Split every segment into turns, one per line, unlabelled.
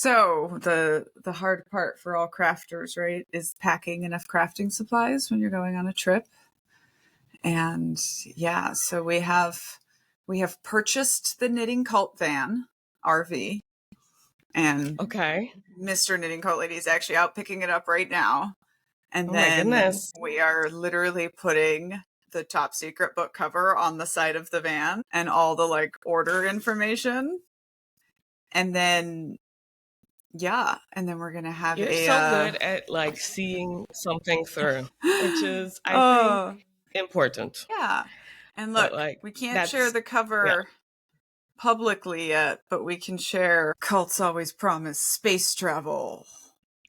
So the hard part for all crafters, right, is packing enough crafting supplies when you're going on a trip. And yeah, so we have purchased the Knitting Cult van RV, and
Okay.
Mr. Knitting Cult Lady is actually out picking it up right now. And
Oh my
then
goodness.
we are literally putting the top secret book cover on the side of the van and all the like order information. And then and then we're gonna have
You're so good at like seeing something through, which is, I think,
oh
important.
yeah. And
But
look,
like
we can't share
that's
the cover publicly yet, but we can share cults always promise space travel.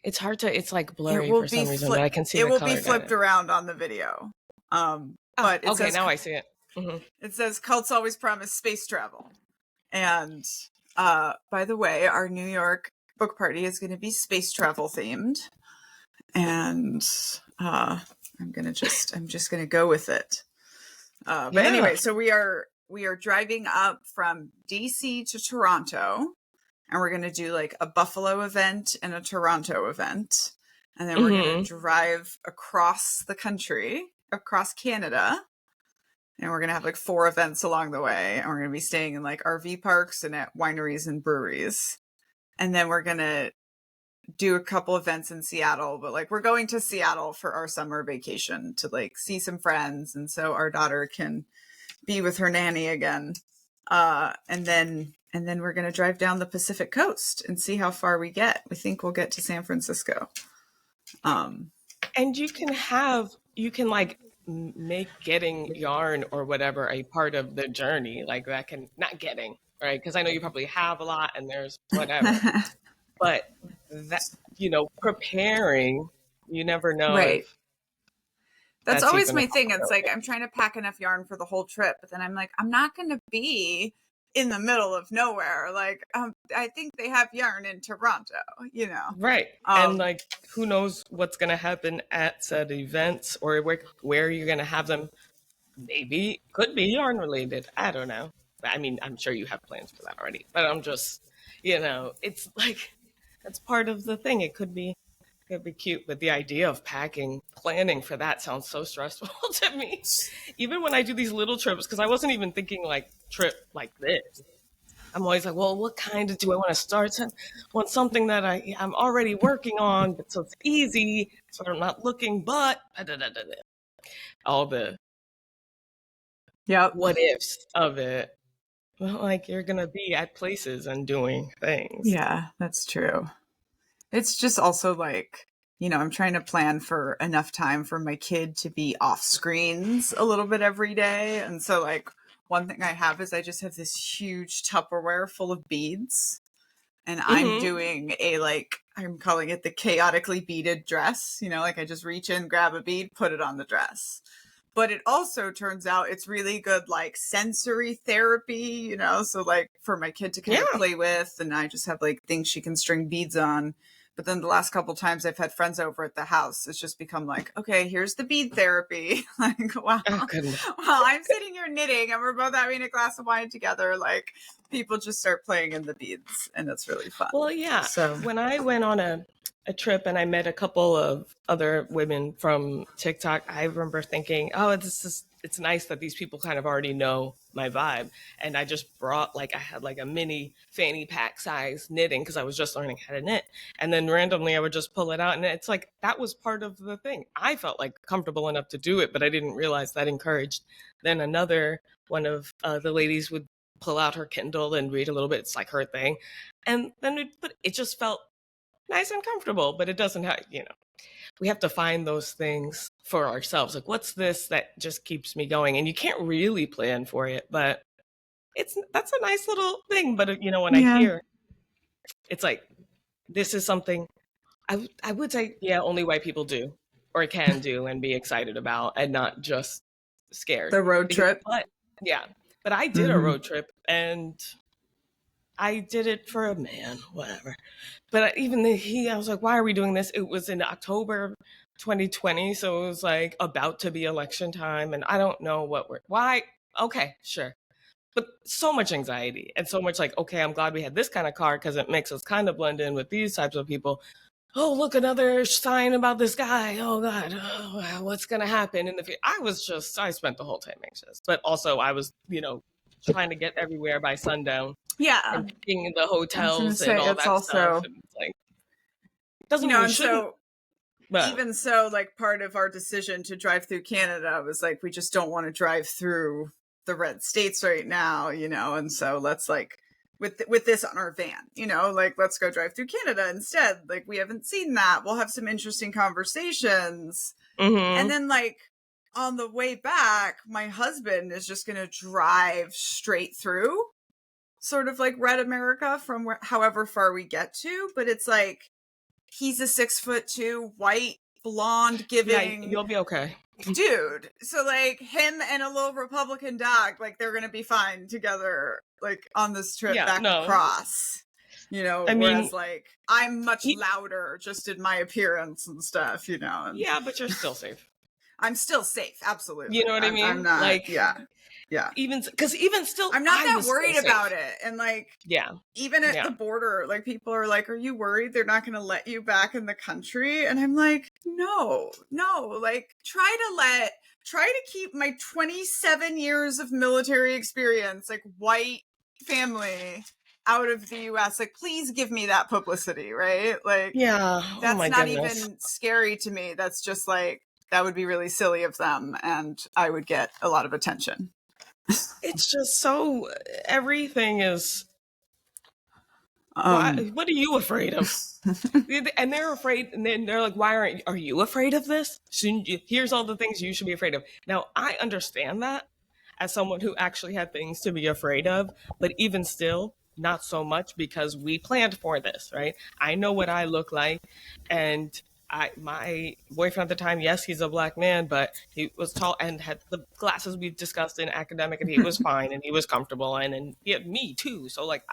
it's hard to, it's like
It
blurry
will
for
be
some reason, but I can see
it
the
will be
color. Got
flipped
it.
around on the video.
Oh,
But it
okay,
says
now I see it. Hmm.
it says cults always promise space travel. And by the way, our New York book party is going to be space travel themed. And I'm just going to go with it. But anyway, so we are driving up from DC to Toronto, and we're going to do like a Buffalo event and a Toronto event. And then we're going to drive across the country, across Canada. And we're going to have like 4 events along the way. And we're going to be staying in like RV parks and at wineries and breweries. And then we're going to do a couple events in Seattle, but like we're going to Seattle for our summer vacation to like see some friends. And so our daughter can be with her nanny again. And then we're going to drive down the Pacific coast and see how far we get. We think we'll get to San Francisco.
And you can like make getting yarn or whatever a part of the journey. Like that can, not getting, right? Because I know you probably have a lot and there's whatever. But that, preparing, you never know.
Right.
If
That's always my thing. It's
possibility.
like I'm trying to pack enough yarn for the whole trip, but then I'm like, I'm not going to be in the middle of nowhere. Like, I think they have yarn in Toronto,
Right. And like, who knows what's going to happen at said events or where you're going to have them. Maybe could be yarn related. I don't know. I mean, I'm sure you have plans for that already, but I'm just, it's like, that's part of the thing. It'd be cute, but the idea of planning for that sounds so stressful to me. Even when I do these little trips, because I wasn't even thinking like trip like this. I'm always like, well, what kind of do I want to start? I want something that I'm already working on, but so it's easy, so I'm not looking, but all the what ifs of it. Well, like you're gonna be at places and doing things.
Yeah, that's true. It's just also like, I'm trying to plan for enough time for my kid to be off screens a little bit every day. And so like one thing I have is I just have this huge Tupperware full of beads. And I'm doing I'm calling it the chaotically beaded dress. Like I just reach in, grab a bead, put it on the dress. But it also turns out it's really good, like sensory therapy, so like for my kid to kind of play with, and I just have like things she can string beads on. But then the last couple times I've had friends over at the house, it's just become like, okay, here's the bead therapy. Like, wow.
Oh,
Well, I'm sitting here knitting and we're both having a glass of wine together. Like people just start playing in the beads and it's really fun.
Well, yeah.
So
when I went on a trip and I met a couple of other women from TikTok, I remember thinking, oh, it's nice that these people kind of already know my vibe. And I just brought I had like a mini fanny pack size knitting because I was just learning how to knit. And then randomly I would just pull it out. And it's like, that was part of the thing. I felt like comfortable enough to do it, but I didn't realize that encouraged. Then another one of the ladies would pull out her Kindle and read a little bit. It's like her thing. And then it just felt nice and comfortable, but it doesn't have, we have to find those things for ourselves. Like, what's this that just keeps me going? And you can't really plan for it, but that's a nice little thing. But when I hear, it's like, this is something I would say, only white people do or can do and be excited about and not just scared.
The road trip.
But I did a road trip and I did it for a man, whatever. But I was like, why are we doing this? It was in October 2020. So it was like about to be election time. And I don't know why. Okay, sure. but so much anxiety and so much like, okay, I'm glad we had this kind of car because it makes us kind of blend in with these types of people. Oh, look, another sign about this guy. Oh God, oh, what's gonna happen in the future? I spent the whole time anxious, but also I was, trying to get everywhere by sundown
Yeah.
and picking the
I was going to
hotels and
say,
all
it's
that stuff.
also,
And it's like, doesn't mean we
and
shouldn't,
so
but
even so, like, part of our decision to drive through Canada was like, we just don't want to drive through the red states right now, and so let's like, with this on our van, like, let's go drive through Canada instead. Like, we haven't seen that. We'll have some interesting conversations. And then, like, on the way back, my husband is just going to drive straight through sort of like red America from however far we get to. But it's like, he's a 6'2" white blonde giving,
yeah, you'll be okay,
dude. So like, him and a little Republican dog, like, they're gonna be fine together, like, on this trip back across.
I mean,
whereas like, I'm much louder just in my appearance and stuff. And
yeah, but you're still safe.
I'm still safe, absolutely.
You know what I mean?
I'm not,
like,
yeah.
Even still,
I'm not that worried about it. And like,
yeah,
even at the border, like, people are like, are you worried they're not going to let you back in the country? And I'm like, no, like, try to keep my 27 years of military experience, like, white family, out of the US. Like, please give me that publicity, right? Like,
yeah,
that's not even scary to me. That's just like, that would be really silly of them, and I would get a lot of attention.
It's just so, everything is, what are you afraid of? And they're afraid, and then they're like, are you afraid of this? Here's all the things you should be afraid of. Now, I understand that as someone who actually had things to be afraid of, but even still, not so much, because we planned for this, right? I know what I look like, and my boyfriend at the time, yes, he's a Black man, but he was tall and had the glasses we've discussed in academic, and he was fine and he was comfortable, and he had me too. So like,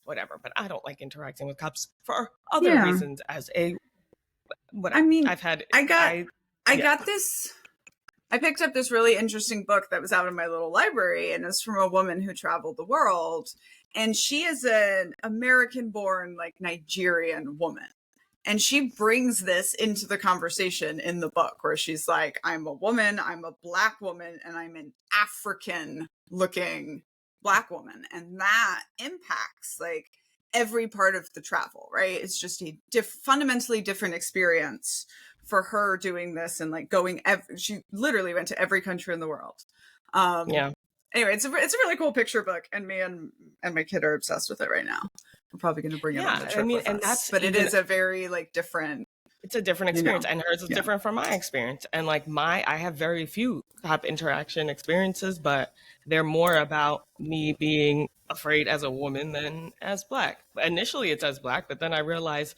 whatever, but I don't like interacting with cops for other reasons.
I picked up this really interesting book that was out in my little library, and it's from a woman who traveled the world, and she is an American-born, like, Nigerian woman. And she brings this into the conversation in the book, where she's like, I'm a woman, I'm a Black woman, and I'm an African-looking Black woman. And that impacts, like, every part of the travel, right? It's just a fundamentally different experience for her doing this, and like she literally went to every country in the world. Anyway, it's a really cool picture book, and me and my kid are obsessed with it right now. We're probably going to bring it on the trip with us. But it is a very, like, different.
It's a different experience, and hers is different from my experience. And like, I have very few cop interaction experiences, but they're more about me being afraid as a woman than as Black. Initially, it's as Black, but then I realized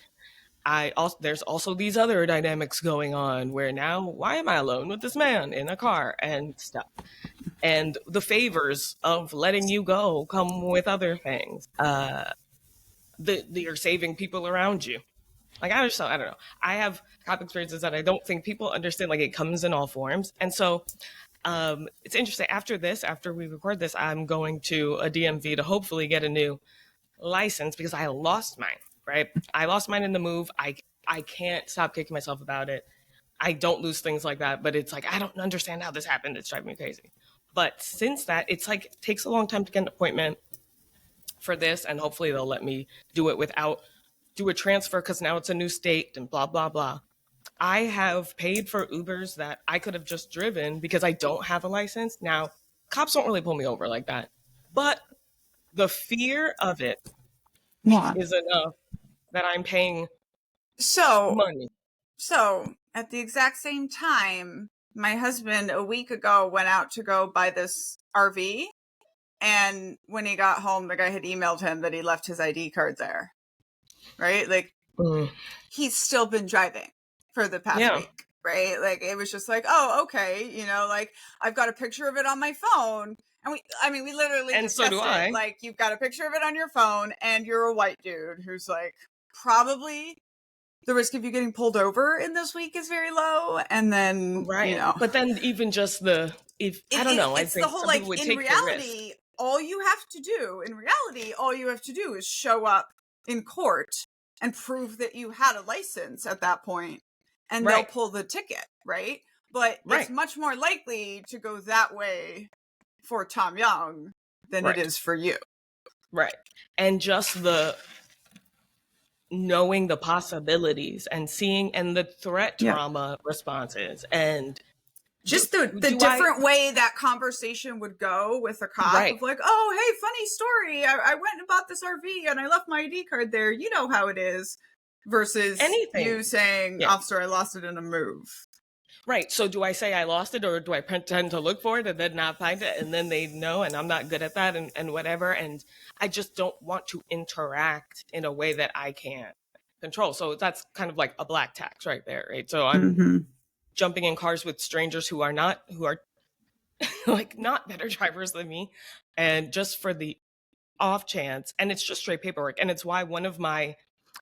there's also these other dynamics going on, where now, why am I alone with this man in a car and stuff? And the favors of letting you go come with other things. You're saving people around you. Like, I don't know. I have cop experiences that I don't think people understand. Like, it comes in all forms. And so it's interesting. After we record this, I'm going to a DMV to hopefully get a new license, because I lost mine, right? I lost mine in the move. I can't stop kicking myself about it. I don't lose things like that, but it's like, I don't understand how this happened. It's driving me crazy. But since that, it's like, it takes a long time to get an appointment for this, and hopefully they'll let me do it without do a transfer, because now it's a new state and blah, blah, blah. I have paid for Ubers that I could have just driven because I don't have a license. Now, cops don't really pull me over like that, but the fear of it is enough that I'm paying money.
So at the exact same time, my husband a week ago went out to go buy this RV. And when he got home, the guy had emailed him that he left his ID card there. Right? Like, he's still been driving for the past week. Right? Like, it was just like, oh, okay. Like, I've got a picture of it on my phone. And we literally
and
discussed
so do I.
it. Like, you've got a picture of it on your phone, and you're a white dude who's like, probably the risk of you getting pulled over in this week is very low. And then,
but then even just I don't know. I think
the whole, like, in reality, all you have to do, in reality, all you have to do is show up in court and prove that you had a license at that point, and they'll pull the ticket, right? But it's much more likely to go that way for Tom Young than it is for you.
Right. And just the knowing the possibilities and seeing and the threat trauma responses and
just the different way that conversation would go with a cop of like, oh, hey, funny story. I went and bought this RV and I left my ID card there. You know how it is. Versus you saying, officer, I lost it in a move.
Right. So do I say I lost it, or do I pretend to look for it and then not find it? And then they know, and I'm not good at that and whatever. And I just don't want to interact in a way that I can't control. So that's kind of like a black tax right there. Right. So I'm jumping in cars with strangers who are like not better drivers than me. And just for the off chance, and it's just straight paperwork. And it's why one of my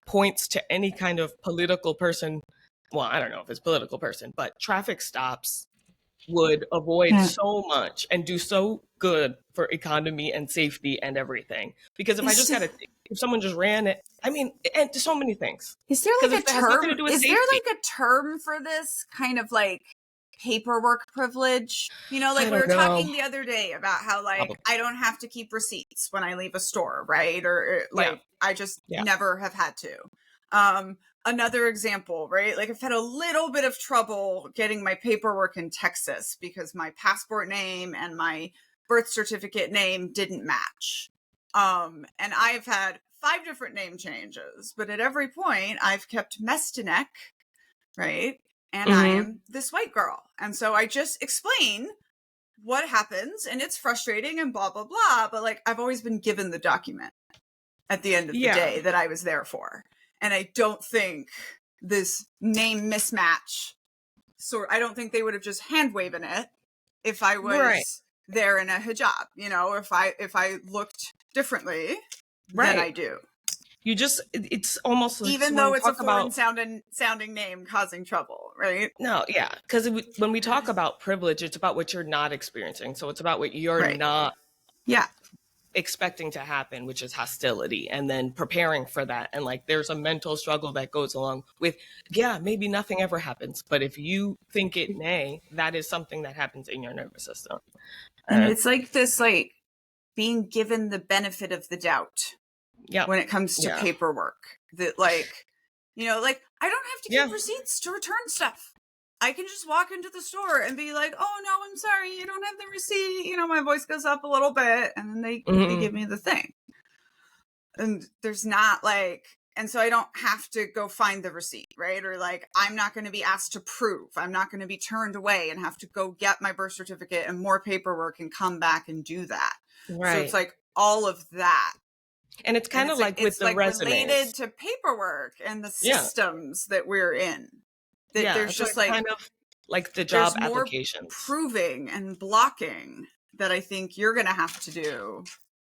points to any kind of political person, well, I don't know if it's political person, but traffic stops would avoid so much and do so good for economy and safety and everything. Because if someone just ran it, I mean, and so many things.
Is there like a term? Is there like a term for this kind of like paperwork privilege? You know, like we were talking the other day about how like I don't have to keep receipts when I leave a store, right? Or like I just never have had to. Another example, right? Like I've had a little bit of trouble getting my paperwork in Texas because my passport name and my birth certificate name didn't match. And I've had 5 different name changes, but at every point I've kept Mestinek, right? And I am this white girl. And so I just explain what happens, and it's frustrating and blah, blah, blah. But like, I've always been given the document at the end of the day that I was there for. And I don't think this name mismatch I don't think they would have just hand waving it if I was there in a hijab, you know, if I looked differently than I do.
You just, it's almost like,
even though it's a foreign sounding name causing trouble, right?
No, yeah. Because when we talk about privilege, it's about what you're not experiencing. So it's about what you're not expecting to happen, which is hostility, and then preparing for that. And like, there's a mental struggle that goes along with, maybe nothing ever happens. But if you think it may, that is something that happens in your nervous system.
And it's like this, like being given the benefit of the doubt. When it comes to paperwork, that like, you know, like I don't have to keep receipts to return stuff. I can just walk into the store and be like, oh no, I'm sorry, you don't have the receipt. You know, my voice goes up a little bit and then they give me the thing. And there's not like, and so I don't have to go find the receipt, right? Or like, I'm not going to be asked to prove. I'm not going to be turned away and have to go get my birth certificate and more paperwork and come back and do that. Right. So it's like all of that.
And it's kind of like with the resumes.
Related to paperwork and the systems that we're in. That there's just like
kind of like the job applications.
Proving and blocking that I think you're going to have to do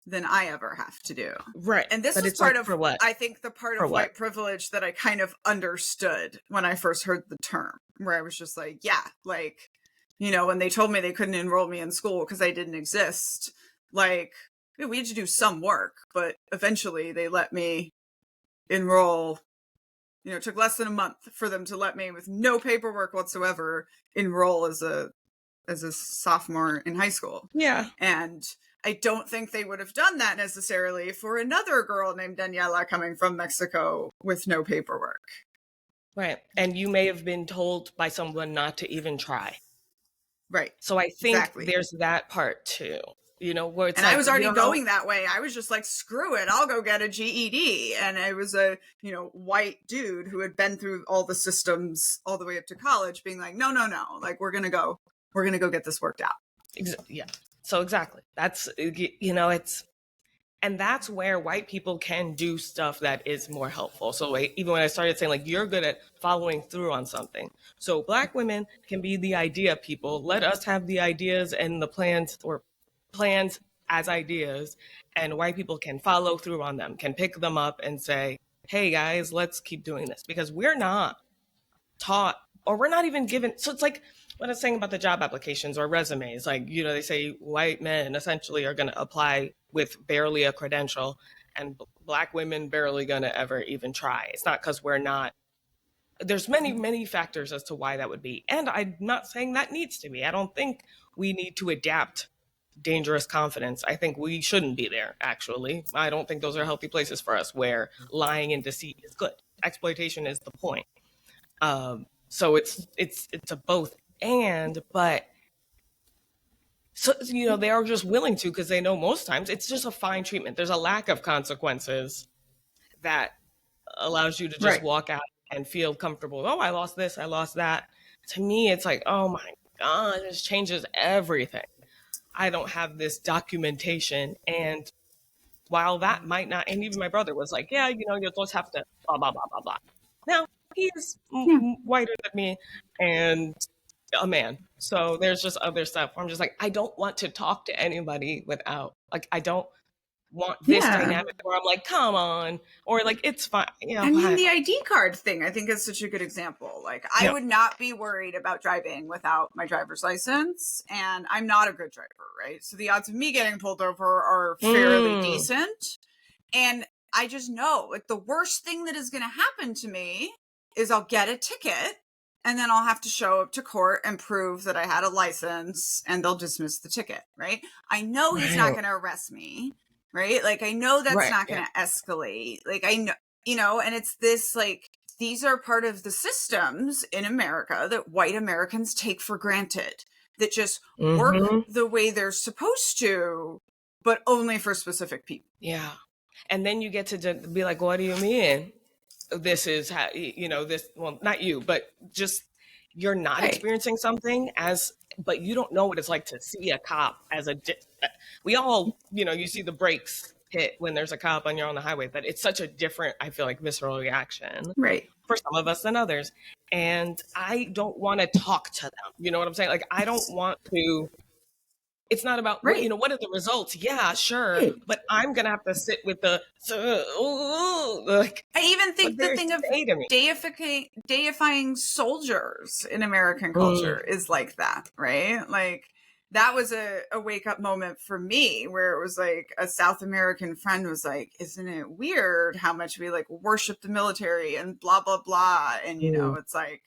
than I ever have to do.
Right.
And this is part of what I think the part of white privilege that I kind of understood when I first heard the term, where I was just like, like, you know, when they told me they couldn't enroll me in school because I didn't exist, like, we had to do some work, but eventually they let me enroll. You know, it took less than a month for them to let me, with no paperwork whatsoever, enroll as a sophomore in high school. Yeah. And I don't think they would have done that necessarily for another girl named Daniella coming from Mexico with no paperwork.
Right. And you may have been told by someone not to even try.
Right.
So I think there's that part too. You know, where it's
I was already going that way. I was just like, screw it, I'll go get a GED. And I was a, you know, white dude who had been through all the systems all the way up to college, being like, no, like, we're gonna go get this worked out.
Yeah. So exactly. That's, you know, and that's where white people can do stuff that is more helpful. So like, even when I started saying like, you're good at following through on something. So Black women can be the idea people. Let us have the ideas and the plans as ideas, and white people can follow through on them, can pick them up and say, hey guys, let's keep doing this, because we're not taught, or we're not even given. So it's like what I was saying about the job applications or resumes, like, they say white men essentially are going to apply with barely a credential, and Black women barely going to ever even try. It's not because we're not. There's many factors as to why that would be. And I'm not saying that needs to be. I don't think we need to adapt dangerous confidence. I think we shouldn't be there, actually. I don't think those are healthy places for us where lying and deceit is good. Exploitation is the point. So it's a both and, but so they are just willing to, because they know most times it's just a fine treatment. There's a lack of consequences that allows you to just walk out and feel comfortable. Oh, I lost this, I lost that. To me, it's like, oh my God, this changes everything. I don't have this documentation. And while that might not, and even my brother was like, yeah, you just have to blah, blah, blah, blah, blah. Now, he's whiter than me and a man. So there's just other stuff where I'm just like, I don't want to talk to anybody without, like, I don't want this dynamic where I'm like, come on, or like, it's fine.
I mean, the ID card thing, I think is such a good example. Like, I would not be worried about driving without my driver's license, and I'm not a good driver, right? So the odds of me getting pulled over are fairly decent. And I just know, like, the worst thing that is going to happen to me is I'll get a ticket, and then I'll have to show up to court and prove that I had a license, and they'll dismiss the ticket, right? I know he's not going to arrest me. Right? Like, I know that's not going to escalate. Like, I know, and it's this, like, these are part of the systems in America that white Americans take for granted, that just work the way they're supposed to, but only for specific people.
Yeah. And then you get to be like, what do you mean? This is how, this, well, not you, but just you're not experiencing something but you don't know what it's like to see a cop as we all, you see the brakes hit when there's a cop and you're on the highway, but it's such a different, I feel like, visceral reaction for some of us than others. And I don't want to talk to them. You know what I'm saying? Like, I don't want to, it's not about, what are the results? Yeah, sure. But I'm going to have to sit with like,
I even think the thing of deifying soldiers in American culture is like that, right? Like, that was a wake up moment for me, where it was like a South American friend was like, isn't it weird how much we like worship the military and blah, blah, blah. And, it's like,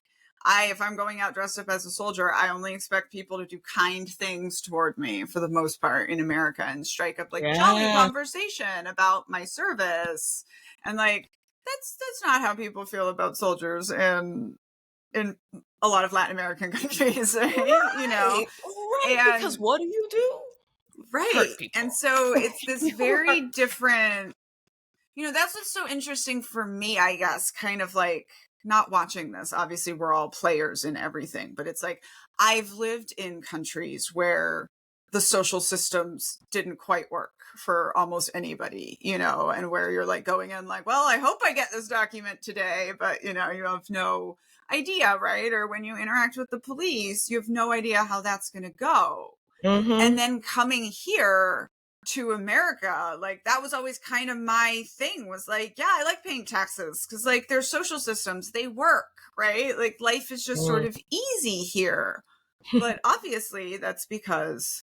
if I'm going out dressed up as a soldier, I only expect people to do kind things toward me for the most part in America, and strike up like jolly conversation about my service. And like, that's not how people feel about soldiers in a lot of Latin American countries, right? And,
because what do you do?
Right. And so it's this very different, that's what's so interesting for me, I guess, kind of like, not watching this, obviously we're all players in everything, but it's like, I've lived in countries where the social systems didn't quite work for almost anybody, and where you're like going in like, well, I hope I get this document today, but you have no idea, right? Or when you interact with the police, you have no idea how that's going to go. And then coming here to America, like, that was always kind of my thing, was like, yeah, I like paying taxes because like their social systems, they work, right? Like, life is just sort of easy here. But obviously that's because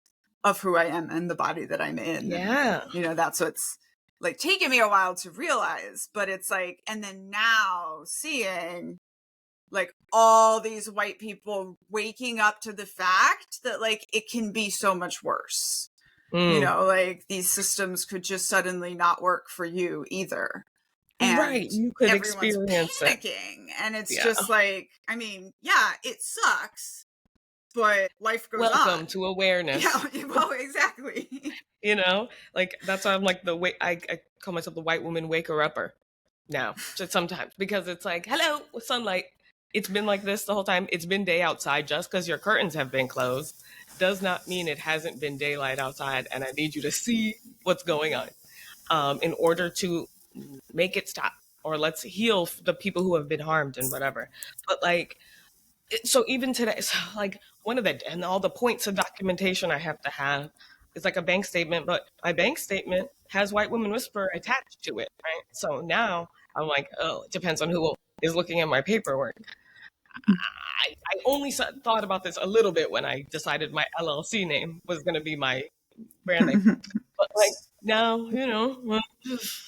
of who I am and the body that I'm in.
Yeah.
That's what's like taken me a while to realize, but it's like, and then now seeing like all these white people waking up to the fact that like it can be so much worse. Like, these systems could just suddenly not work for you either. And
you could
everyone's
experience
panicking. And it's just like, I mean, yeah, it sucks, but life goes on.
Welcome to awareness.
Yeah, well, exactly.
Like, that's why I'm like I call myself the white woman waker-upper now, just sometimes, because it's like, hello, sunlight. It's been like this the whole time. It's been day outside. Just because your curtains have been closed does not mean it hasn't been daylight outside, and I need you to see what's going on in order to make it stop, or let's heal the people who have been harmed and whatever. But like, so even today, so like and all the points of documentation I have to have is like a bank statement, but my bank statement has White Woman Whisperer attached to it, right? So now I'm like, oh, it depends on who is looking at my paperwork. I only thought about this a little bit when I decided my LLC name was going to be my brand name. But like now,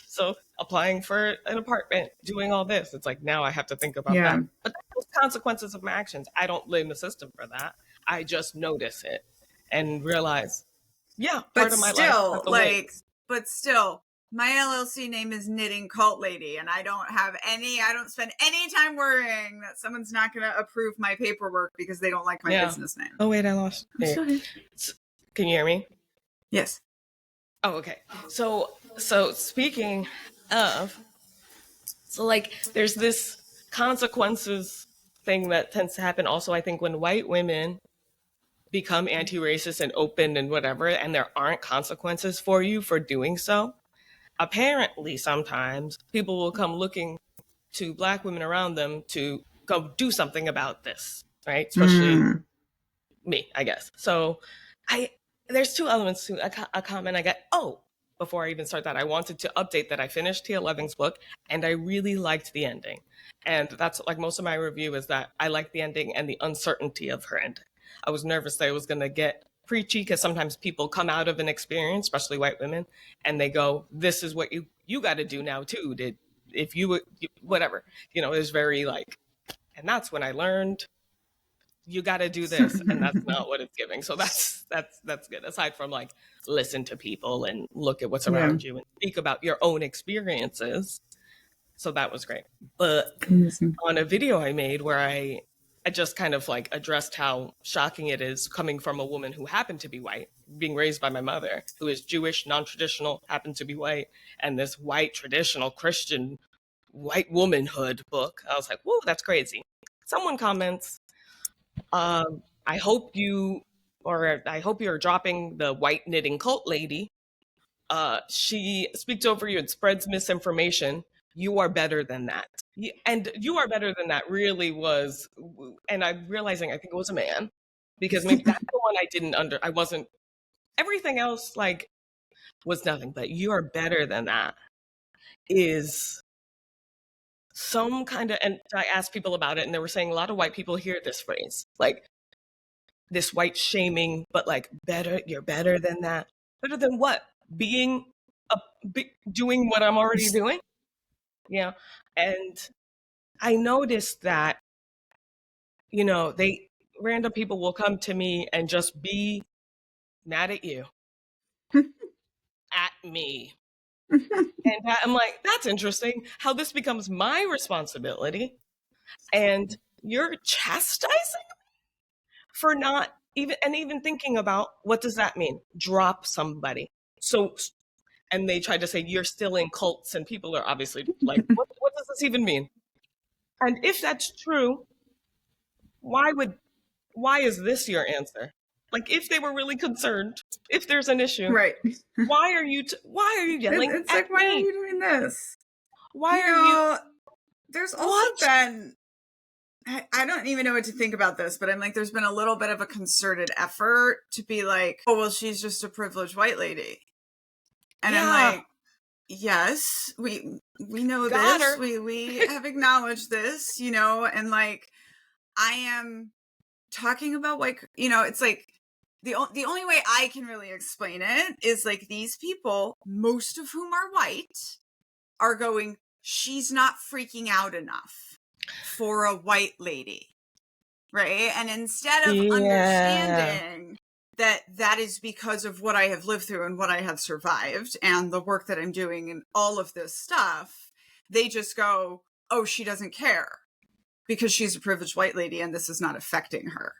so applying for an apartment, doing all this, it's like now I have to think about
Yeah.
that. But those consequences of my actions, I don't blame the system for that. I just notice it and realize, yeah, part
But
of my life
still,
has the
like,
ways.
but still, my LLC name is Knitting Cult Lady, and I don't spend any time worrying that someone's not going to approve my paperwork because they don't like my business name.
Oh, wait, I lost.
I'm still here.
Can you hear me?
Yes.
Oh, okay. So speaking of, so like there's this consequences thing that tends to happen also, I think, when white women become anti-racist and open and whatever, and there aren't consequences for you for doing so. Apparently, sometimes people will come looking to Black women around them to go do something about this, right? Especially me, I guess. So there's two elements to a comment I got. Oh, before I even start that, I wanted to update that I finished Tia Loving's book and I really liked the ending. And that's like most of my review is that I liked the ending and the uncertainty of her ending. I was nervous that it was going to get preachy because sometimes people come out of an experience, especially white women, and they go, this is what you got to do now too. If you whatever, it's very like, and that's when I learned you got to do this, and that's not what it's giving. So that's good. Aside from like listen to people and look at what's around you and speak about your own experiences. So that was great. But on a video I made where I just kind of like addressed how shocking it is coming from a woman who happened to be white, being raised by my mother, who is Jewish, non-traditional, happened to be white, and this white traditional Christian white womanhood book. I was like, whoa, that's crazy. Someone comments, I hope you're dropping the white knitting cult lady. She speaks over you and spreads misinformation. You are better than that. And you are better than that really was, and I'm realizing I think it was a man, because maybe that's the one I wasn't, everything else like was nothing, but you are better than that is some kind of, and I asked people about it and they were saying a lot of white people hear this phrase, like this white shaming, but like you're better than that. Better than what? Doing what I'm already doing? Yeah. And I noticed that, random people will come to me and just be mad at you, at me. And I'm like, that's interesting how this becomes my responsibility. And you're chastising for not even thinking about what does that mean? Drop somebody. So, and they tried to say you're still in cults, and people are obviously like, what does this even mean? And if that's true, why is this your answer? Like, if they were really concerned, if there's an issue,
right?
Why are you yelling?
It's
at
like, why
me?
are you doing this?
Why are you?
There's also been, I don't even know what to think about this, but I'm like, there's been a little bit of a concerted effort to be like, oh, well, she's just a privileged white lady. And I'm like, yes, we know this. We have acknowledged this, and like, I am talking about white, it's like, the only way I can really explain it is like these people, most of whom are white, are going, she's not freaking out enough for a white lady, right? And instead of understanding that is because of what I have lived through and what I have survived and the work that I'm doing and all of this stuff, they just go, oh, she doesn't care because she's a privileged white lady and this is not affecting her.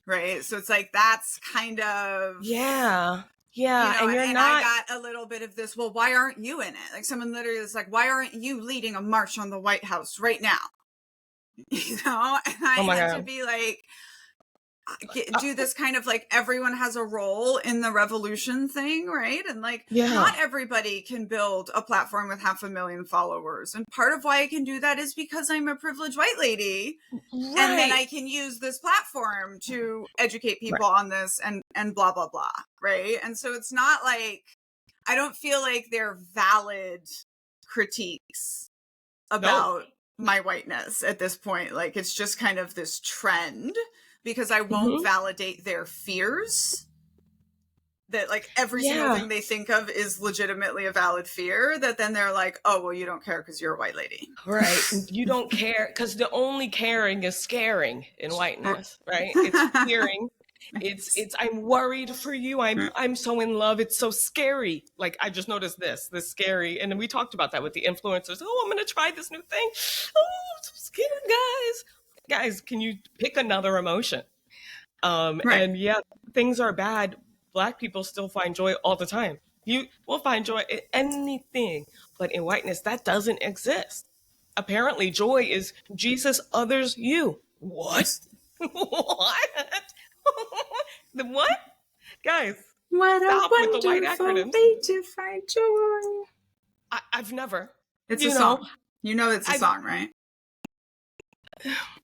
Right. So it's like, that's kind of.
Yeah.
And you're not. I got a little bit of this. Well, why aren't you in it? Like someone literally is like, why aren't you leading a march on the White House right now? And I had to be like, do this kind of like everyone has a role in the revolution thing, right? And like, not everybody can build a platform with 500,000 followers. And part of why I can do that is because I'm a privileged white lady. Right. And then I can use this platform to educate people on this and blah, blah, blah. Right. And so it's not like, I don't feel like they're valid critiques about my whiteness at this point. Like, it's just kind of this trend because I won't validate their fears. That like every single thing they think of is legitimately a valid fear, that then they're like, oh, well, you don't care because you're a white lady.
Right. You don't care because the only caring is scaring in whiteness, right? It's fearing. It's I'm worried for you. I'm so in love. It's so scary. Like, I just noticed this scary. And then we talked about that with the influencers. Oh, I'm going to try this new thing. Oh, I'm so scared, guys. Guys, can you pick another emotion? And yeah, things are bad. Black people still find joy all the time. You will find joy in anything, but in whiteness, that doesn't exist. Apparently, joy is Jesus, others, you. What? What? The what? Guys,
what
stop
a
with the white acronyms.
way to find joy.
I've never.
It's a song. You know it's a song, right?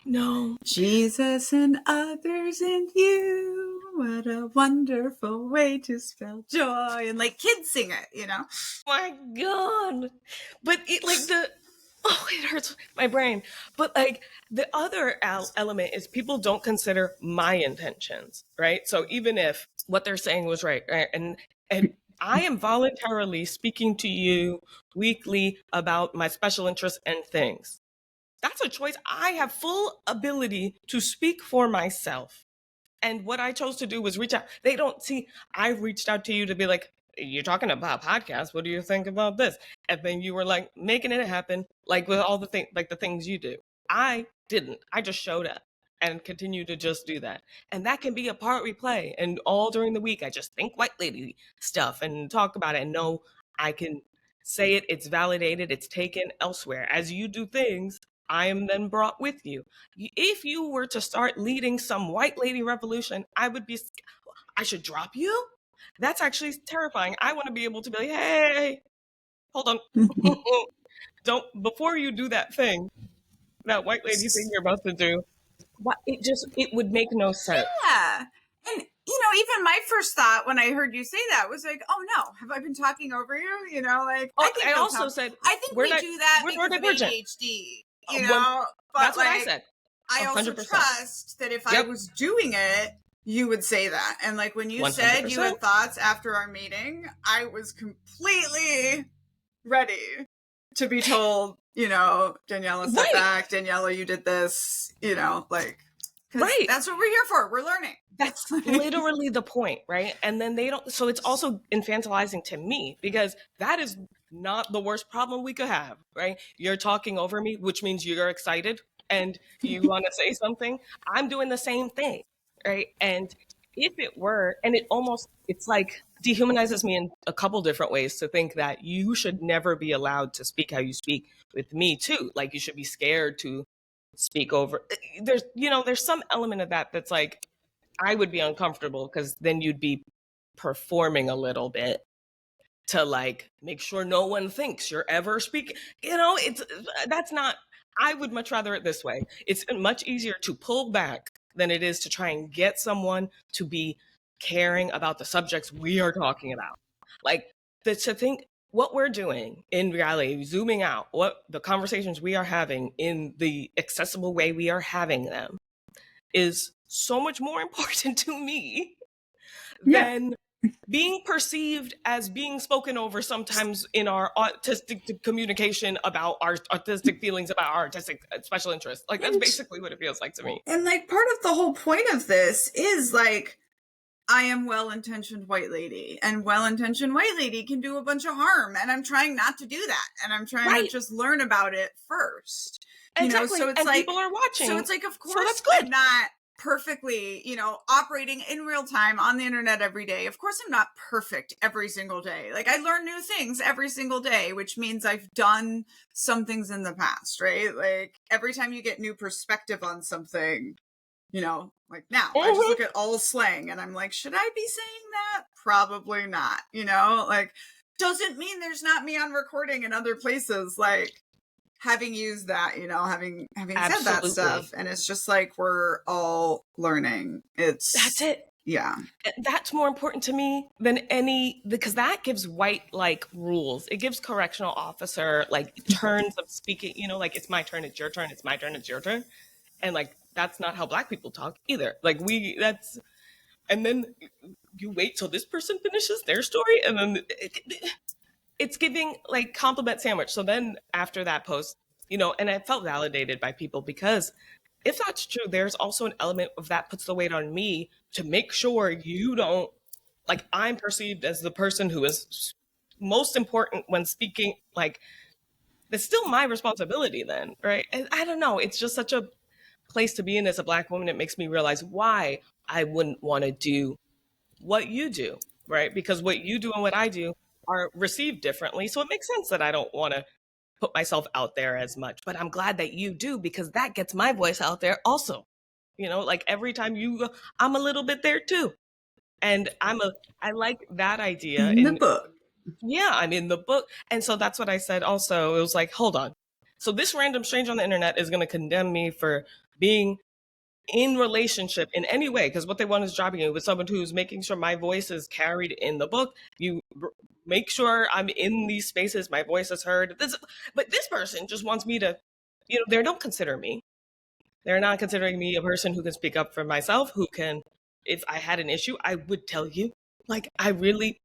No.
Jesus and others and you. What a wonderful way to spell joy. And like kids sing it, you know?
My God. But it hurts my brain. But like the other element is people don't consider my intentions, right? So even if what they're saying was right, and I am voluntarily speaking to you weekly about my special interests and things. That's a choice. I have full ability to speak for myself. And what I chose to do was reach out. They don't see, I reached out to you to be like, you're talking about podcasts. What do you think about this? And then you were like making it happen, like with all the things, like the things you do. I didn't. I just showed up and continue to just do that. And that can be a part we play. And all during the week, I just think white lady stuff and talk about it and know I can say it. It's validated. It's taken elsewhere. As you do things, I am then brought with you. If you were to start leading some white lady revolution, I should drop you? That's actually terrifying. I want to be able to be like, hey, hold on. Before you do that thing, that white lady thing you're about to do, it would make no sense.
Yeah. And, even my first thought when I heard you say that was like, oh no, have I been talking over you? I think we do that because of ADHD. But
that's what I said. 100%.
I also trust that if I was doing it, you would say that. And like when you 100%. Said you had thoughts after our meeting, I was completely ready to be told, Daniella, step back. Daniella, you did this, right. That's what we're here for. We're learning.
That's literally the point, right? And then so it's also infantilizing to me because that is not the worst problem we could have, right? You're talking over me, which means you're excited and you want to say something. I'm doing the same thing, right? And if it were, and it's like dehumanizes me in a couple different ways to think that you should never be allowed to speak how you speak with me too. Like you should be scared to speak over. There's some element of that that's like, I would be uncomfortable because then you'd be performing a little bit to like make sure no one thinks you're ever speaking. I would much rather it this way. It's much easier to pull back than it is to try and get someone to be caring about the subjects we are talking about. Like to think what we're doing in reality, zooming out, what the conversations we are having in the accessible way we are having them is so much more important to me than being perceived as being spoken over sometimes in our autistic communication about our autistic feelings about our artistic special interests. Like that's basically what it feels like to me.
And like part of the whole point of this is like, I am well-intentioned white lady, and well-intentioned white lady can do a bunch of harm, and I'm trying not to do that, and I'm trying to just learn about it first.
Exactly.
So it's
and
like
people are watching.
So it's like, of course, that's good. I'm not perfectly, operating in real time on the internet every day. Of course, I'm not perfect every single day. Like I learn new things every single day, which means I've done some things in the past, right? Like every time you get new perspective on something, like now I just look at all slang and I'm like, should I be saying that? Probably not, like doesn't mean there's not me on recording in other places, like having used that, having said that stuff. And it's just like, we're all learning. That's
it.
Yeah.
That's more important to me than any, because that gives white like rules. It gives correctional officer like turns of speaking, like it's my turn, it's your turn, it's my turn, it's your turn. And like that's not how Black people talk either. Like and then you wait till this person finishes their story, and then it's giving like compliment sandwich. So then after that post, and I felt validated by people, because if that's true, there's also an element of that puts the weight on me to make sure you don't, like, I'm perceived as the person who is most important when speaking. Like, it's still my responsibility then, right? And I don't know, it's just such a place to be in as a Black woman. It makes me realize why I wouldn't want to do what you do, right? Because what you do and what I do are received differently. So it makes sense that I don't want to put myself out there as much. But I'm glad that you do, because that gets my voice out there also. Like every time you go, I'm a little bit there too. And I like that idea.
In the
And
book.
yeah, I'm in the book. And so that's what I said also. It was like, hold on. So this random stranger on the internet is going to condemn me for being in relationship in any way, because what they want is dropping it with someone who's making sure my voice is carried in the book. You make sure I'm in these spaces, my voice is heard. But this person just wants me to, they don't consider me. They're not considering me a person who can speak up for myself, who can, if I had an issue, I would tell you. Like, I really,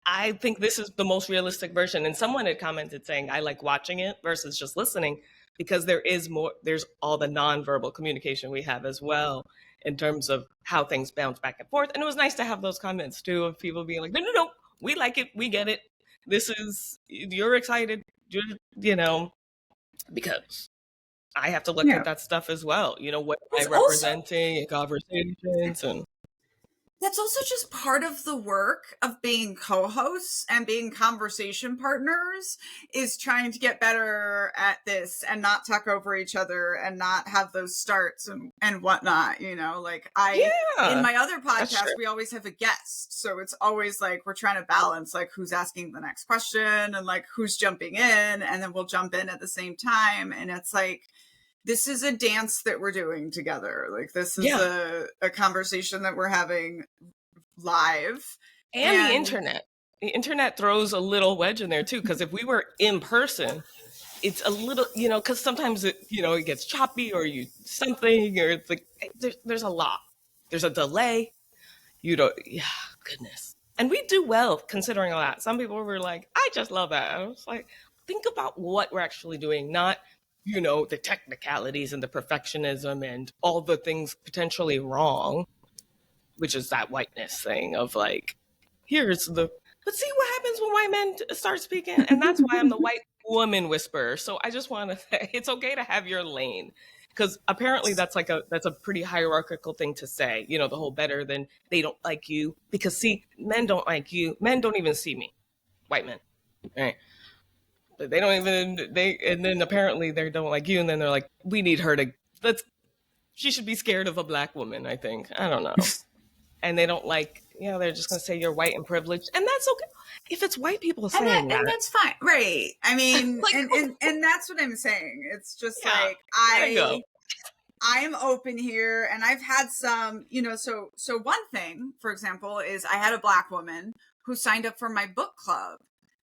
I think this is the most realistic version. And someone had commented saying, I like watching it versus just listening, because there's all the nonverbal communication we have as well in terms of how things bounce back and forth. And it was nice to have those comments too, of people being like, no, no, no, we like it. We get it. You're excited, because I have to look
Yeah.
at that stuff as well. What am I
It's also
representing in conversations? And
that's also just part of the work of being co-hosts and being conversation partners, is trying to get better at this and not talk over each other and not have those starts and whatnot, like in
yeah,
my other
that's
podcast,
true.
we always have a guest. So it's always like, we're trying to balance like who's asking the next question and like who's jumping in, and then we'll jump in at the same time. And it's like, this is a dance that we're doing together. Like, this is
Yeah.
a conversation that we're having live.
And the internet. The internet throws a little wedge in there too, because if we were in person, it's a little, because sometimes it gets choppy, or something, or it's like there's a lot. There's a delay. Yeah, goodness. And we do well considering all that. Some people were like, I just love that. I was like, think about what we're actually doing, not the technicalities and the perfectionism and all the things potentially wrong, which is that whiteness thing of like, but see what happens when white men start speaking. And that's why I'm the white woman whisperer. So I just want to say, it's okay to have your lane, because apparently that's a pretty hierarchical thing to say, the whole better than they don't like you, because see, men don't like you. Men don't even see me, white men, right? But they don't even, and then apparently they don't like you. And then they're like, we need her to, she should be scared of a Black woman, I think. I don't know. And they don't like, they're just going to say you're white and privileged. And that's okay. If it's white people saying that.
And that's fine. Right. I mean,
like,
and that's what I'm saying. It's just
yeah,
like, I'm open here, and I've had some, so one thing, for example, is I had a Black woman who signed up for my book club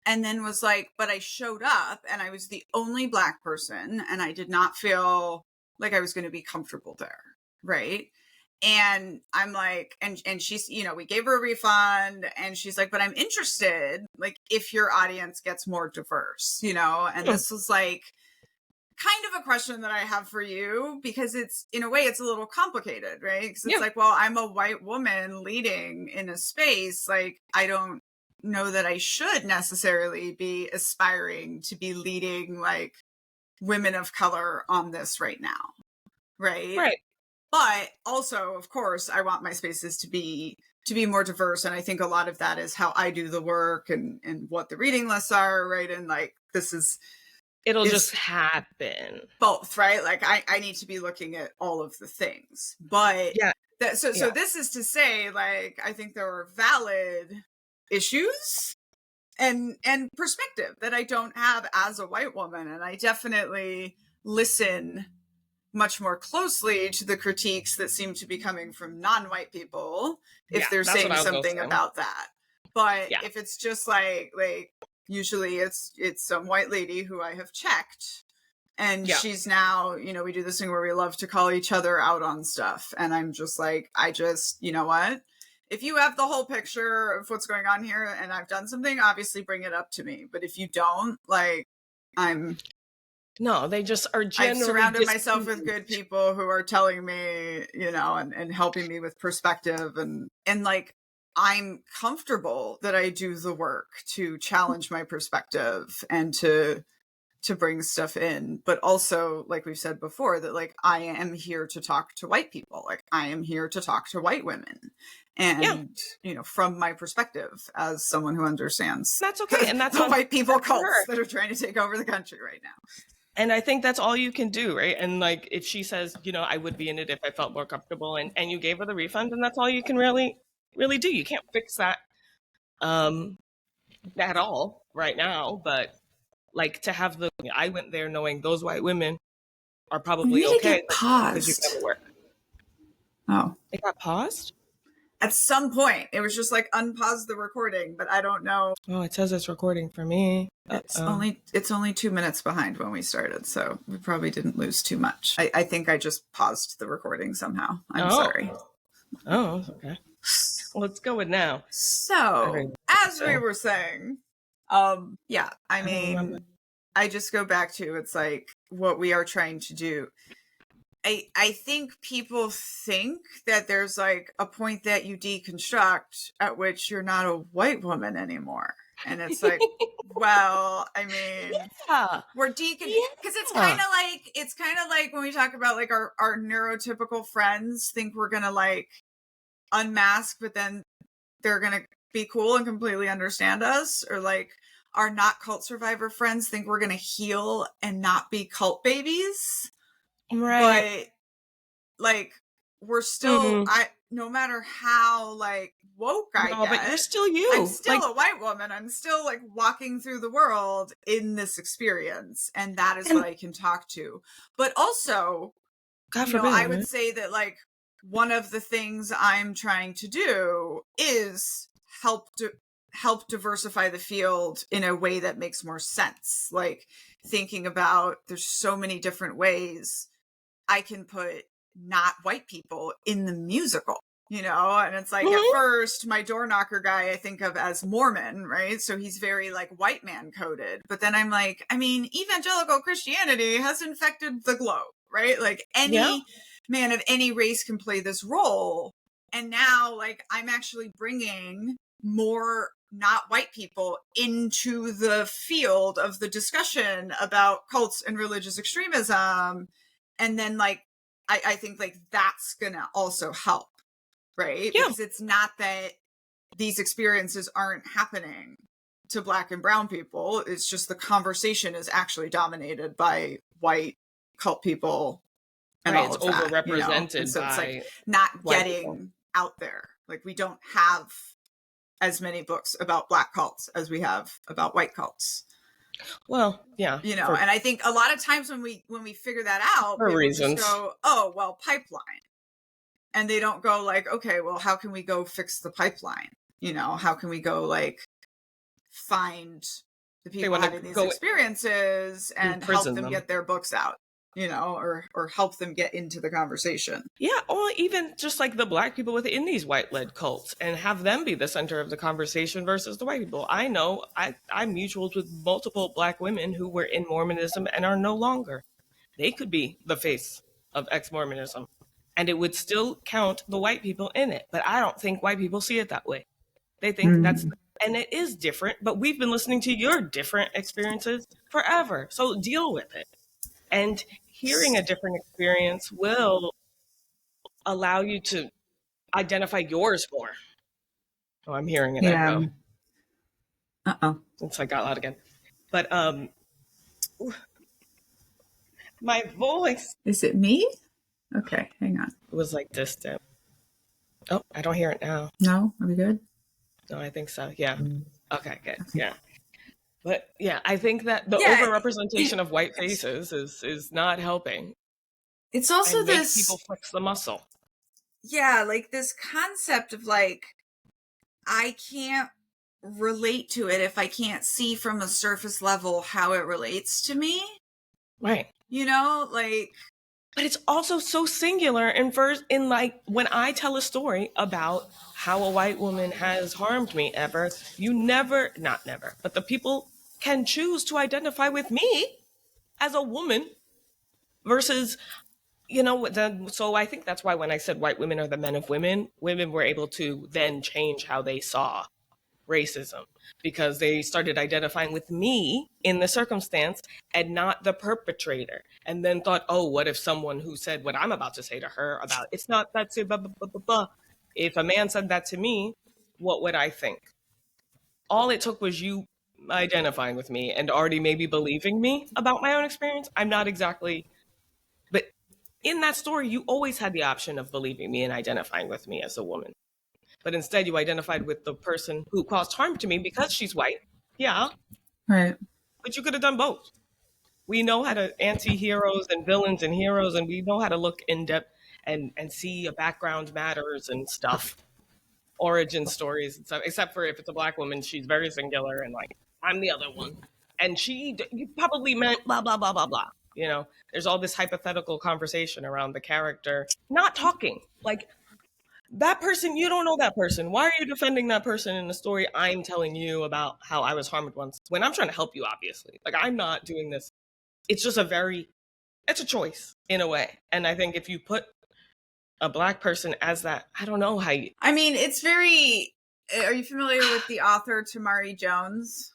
and then was like, but I showed up and I was the only Black person and I did not feel like I was going to be comfortable there. Right. And I'm like, and she's, we gave her a refund, and she's like, but I'm interested, like, if your audience gets more diverse, and this was like kind of a question that I have for you, because it's, in a way, it's a little complicated, right? Because it's like, well, I'm a white woman leading in a space, like, I don't know that I should necessarily be aspiring to be leading like women of color on this right now. Right. But also, of course, I want my spaces to be more diverse. And I think a lot of that is how I do the work and what the reading lists are, right? And like,
it'll just happen.
Both, right? Like, I need to be looking at all of the things. But so this is to say, like, I think there are valid issues and perspective that I don't have as a white woman. And I definitely listen much more closely to the critiques that seem to be coming from non-white people if they're saying something about that. But if it's just like usually it's some white lady who I have checked, and she's now, we do this thing where we love to call each other out on stuff, and I'm just like, you know what? If you have the whole picture of what's going on here and I've done something, obviously bring it up to me. But if you don't,
no, they just are generally...
I've surrounded myself with good people who are telling me, and helping me with perspective, and I'm comfortable that I do the work to challenge my perspective and to bring stuff in. But also, like we've said before, that I am here to talk to white people. I am here to talk to white women. And, from my perspective as someone who understands
that's okay. And that's
the white people cults that are trying to take over the country right now.
And I think that's all you can do, right? And if she says, I would be in it if I felt more comfortable, and you gave her the refund, and that's all you can really do. You can't fix that at all right now. But to have I went there knowing those white women are probably okay.
Paused.
You gotta work.
Oh,
it got paused?
At some point, it was just unpause the recording, but I don't know.
Oh, it says it's recording for me.
It's only 2 minutes behind when we started, so we probably didn't lose too much. I think I just paused the recording somehow. I'm sorry.
Oh, okay. Let's go with now.
So, as we were saying, I just go back to, it's what we are trying to do. I think people think that there's a point that you deconstruct at which you're not a white woman anymore. And it's well, we're deconstructing, because it's kind of like when we talk about our neurotypical friends think we're going to unmask, but then they're going to be cool and completely understand us, or our not cult survivor friends think we're going to heal and not be cult babies.
Right.
But we're still, no matter how woke I get,
but you're still you.
I'm still a white woman. I'm still walking through the world in this experience, and that is what I can talk to. But also,
God forbid,
I would say that one of the things I'm trying to do is help diversify the field in a way that makes more sense. Thinking about, there's so many different ways I can put not white people in the musical, and it's at first my door knocker guy I think of as Mormon, right? So he's very white man coded, but then I'm evangelical Christianity has infected the globe, right? Any man of any race can play this role. And now I'm actually bringing more not white people into the field of the discussion about cults and religious extremism. And then I think that's gonna also help, right? Because it's not that these experiences aren't happening to Black and brown people. It's just the conversation is actually dominated by white cult people. And
it's overrepresented
so
by
it's not getting
people
out there. We don't have as many books about Black cults as we have about white cults.
Well, yeah.
And I think a lot of times when we figure that out, people
reasons.
just go, oh, well, pipeline. And they don't go okay, well, how can we go fix the pipeline? How can we go find the people having these experiences and help them get their books out, or help them get into the conversation.
Yeah, or even just the Black people within these white-led cults, and have them be the center of the conversation versus the white people. I know I'm mutuals with multiple Black women who were in Mormonism and are no longer. They could be the face of ex-Mormonism, and it would still count the white people in it. But I don't think white people see it that way. They think and it is different, but we've been listening to your different experiences forever. So deal with it. And hearing a different experience will allow you to identify yours more. Oh, I'm hearing an echo. Since I got loud again. But my voice.
Is it me? Okay, hang on.
It was distant. Oh, I don't hear it now.
No? Are we good?
No, I think so. Yeah. Okay, good. Yeah. But I think that the overrepresentation of white faces is not helping.
It's also
and make
this,
people flex the muscle.
yeah, like this concept of like, I can't relate to it if I can't see from a surface level how it relates to me.
Right.
You know, like,
But it's also so singular and first in like when I tell a story about how a white woman has harmed me ever, you never, not never, but the people can choose to identify with me as a woman versus, so I think that's why when I said white women are the men of women, women were able to then change how they saw racism because they started identifying with me in the circumstance and not the perpetrator. And then thought, oh, what if someone who said what I'm about to say to her about it's not that, blah, blah, blah, blah, blah. If a man said that to me, what would I think? All it took was you identifying with me and already maybe believing me about my own experience. I'm not exactly, but in that story, you always had the option of believing me and identifying with me as a woman. But instead, you identified with the person who caused harm to me because she's white. Yeah,
right.
but you could have done both. We know how to anti-heroes and villains and heroes, and we know how to look in depth and see a background matters and stuff, origin stories and stuff. Except for if it's a black woman, she's very singular and like I'm the other one, and you probably meant blah blah blah blah blah. There's all this hypothetical conversation around the character not talking. Like that person, you don't know that person. Why are you defending that person in the story I'm telling you about how I was harmed once when I'm trying to help you, obviously? Like, I'm not doing this. It's just it's a choice in a way. And I think if you put a black person as that, I don't know how you.
I mean, it's very. Are you familiar with the author Tamari Jones?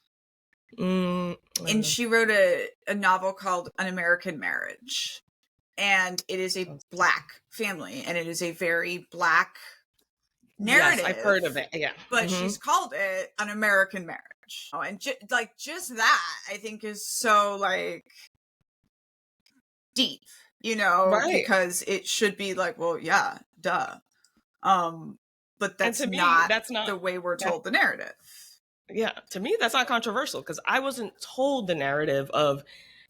And she wrote a novel called An American Marriage. And it is a black family, and it is a very black narrative.
Yes, I've heard of it. Yeah.
But she's called it An American Marriage. Oh, and just that, I think, is so like deep,
Right.
because it should be like, well, yeah, duh. But that's
to me,
not
that's not
the way we're told the narrative.
Yeah, to me, that's not controversial because I wasn't told the narrative of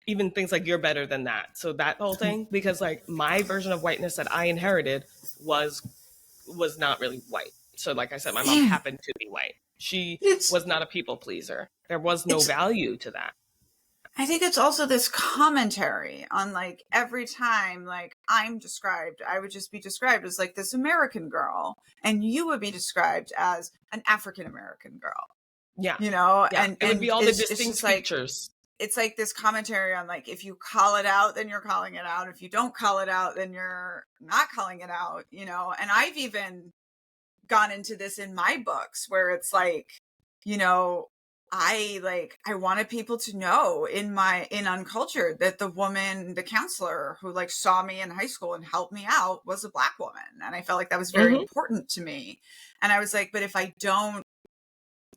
even things like you're better than that. So that whole thing, because like my version of whiteness that I inherited was not really white. So like I said, my mom happened to be white. She was not a people pleaser. There was no value to that.
I think it's also this commentary on like every time like I'm described, I would just be described as like this American girl, and you would be described as an African American girl.
Yeah.
And
it would be all the
it's
distinct
like,
features.
It's like this commentary on like, if you call it out, then you're calling it out. If you don't call it out, then you're not calling it out, and I've even gone into this in my books where it's like, I wanted people to know in Uncultured that the woman, the counselor who like saw me in high school and helped me out was a black woman. And I felt like that was very important to me. And I was like, but if I don't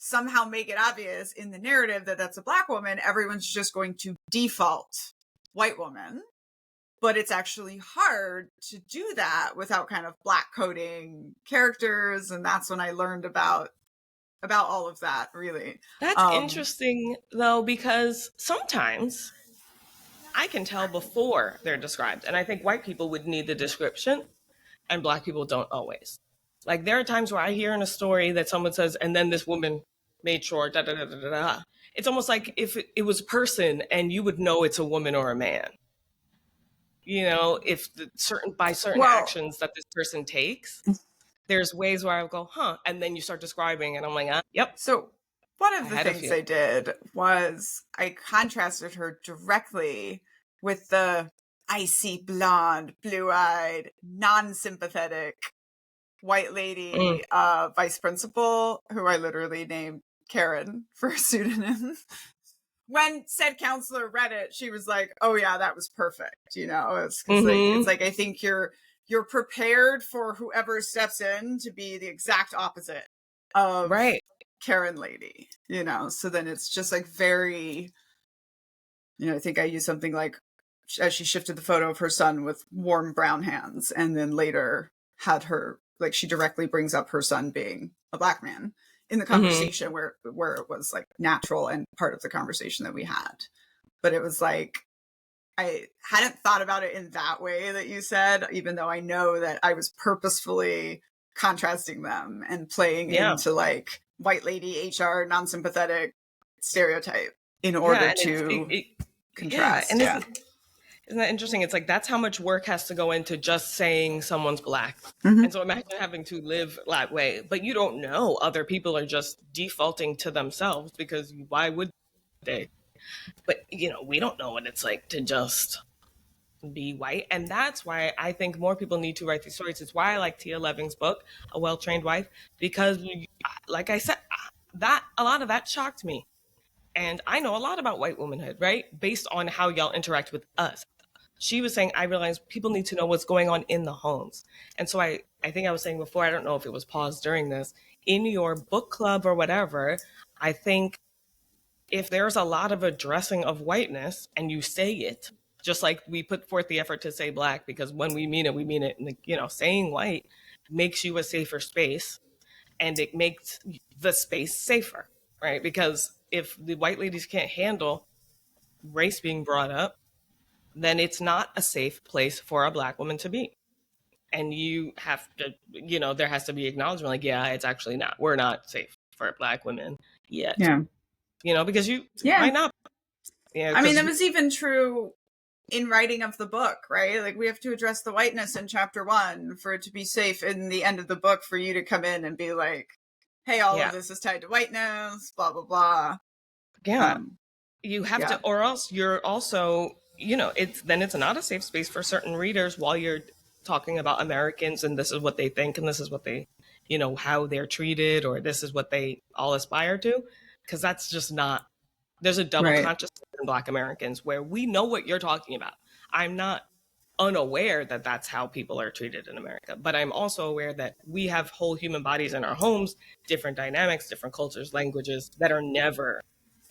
somehow make it obvious in the narrative that that's a black woman, everyone's just going to default white woman. But it's actually hard to do that without kind of black coding characters. And that's when I learned about all of that, really.
That's interesting, though, because sometimes I can tell before they're described. And I think white people would need the description, and black people don't always. Like, there are times where I hear in a story that someone says, and then this woman made sure, da da da da da. It's almost like if it was a person and you would know it's a woman or a man. If certain actions that this person takes, there's ways where I would go, huh? And then you start describing, and I'm like, yep.
So one of the things I did was I contrasted her directly with the icy blonde, blue-eyed, non-sympathetic white lady vice principal, who I literally named Karen for a pseudonym. When said counselor read it, she was like, "Oh yeah, that was perfect." It's like I think you're prepared for whoever steps in to be the exact opposite of Karen lady. So then it's just like very. I think I used something like as she shifted the photo of her son with warm brown hands, and then later had her like she directly brings up her son being a black man in the conversation where it was like natural and part of the conversation that we had. But it was like, I hadn't thought about it in that way that you said, even though I know that I was purposefully contrasting them and playing into like white lady HR non-sympathetic stereotype in order to contrast.
And isn't that interesting? It's like, that's how much work has to go into just saying someone's Black.
Mm-hmm.
And so imagine having to live that way, but you don't know other people are just defaulting to themselves, because why would they? But, you know, we don't know what it's like to just be white. And that's why I think more people need to write these stories. It's why I like Tia Leving's book, A Well-Trained Wife, because like I said, that a lot of that shocked me. And I know a lot about white womanhood, right? Based on how y'all interact with us. She was saying, I realize people need to know what's going on in the homes. And so I think I was saying before, I don't know if it was paused during this, in your book club or whatever, I think if there's a lot of addressing of whiteness and you say it, just like we put forth the effort to say Black, because when we mean it, we mean it. And, you know, saying white makes you a safer space, and it makes the space safer, right? Because if the white ladies can't handle race being brought up, then it's not a safe place for a Black woman to be. And you have to, you know, there has to be acknowledgement, like, yeah, it's actually not, we're not safe for Black women yet.
Yeah.
You know, because you might not.
Yeah, I mean, that was even true in writing of the book, right? Like, we have to address the whiteness in chapter 1 for it to be safe in the end of the book for you to come in and be like, hey, all of this is tied to whiteness, blah, blah, blah.
Yeah. You have to, or else you're also, you know, it's not a safe space for certain readers while you're talking about Americans and this is what they think and this is what they, you know, how they're treated, or this is what they all aspire to. Because that's just not, there's a double consciousness in Black Americans where we know what you're talking about. I'm not unaware that that's how people are treated in America, but I'm also aware that we have whole human bodies in our homes, different dynamics, different cultures, languages that are never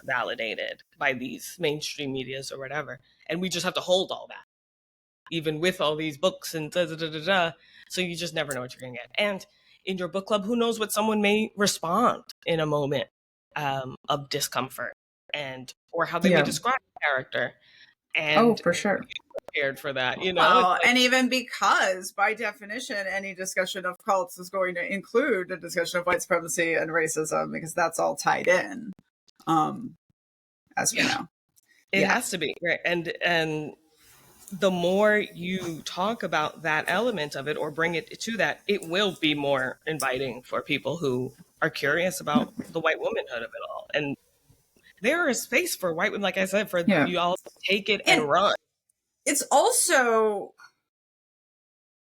validated by these mainstream medias or whatever. And we just have to hold all that, even with all these books and da-da-da-da-da. So you just never know what you're going to get. And in your book club, who knows what someone may respond in a moment of discomfort, and or how they may describe a character. And
for sure.
Prepared for that, you know.
Well, like, and even because by definition, any discussion of cults is going to include a discussion of white supremacy and racism, because that's all tied in. As we know,
it has to be, right? And the more you talk about that element of it or bring it to that, it will be more inviting for people who are curious about the white womanhood of it all. And there is space for white women, like I said, for you all to take it and run.
It's also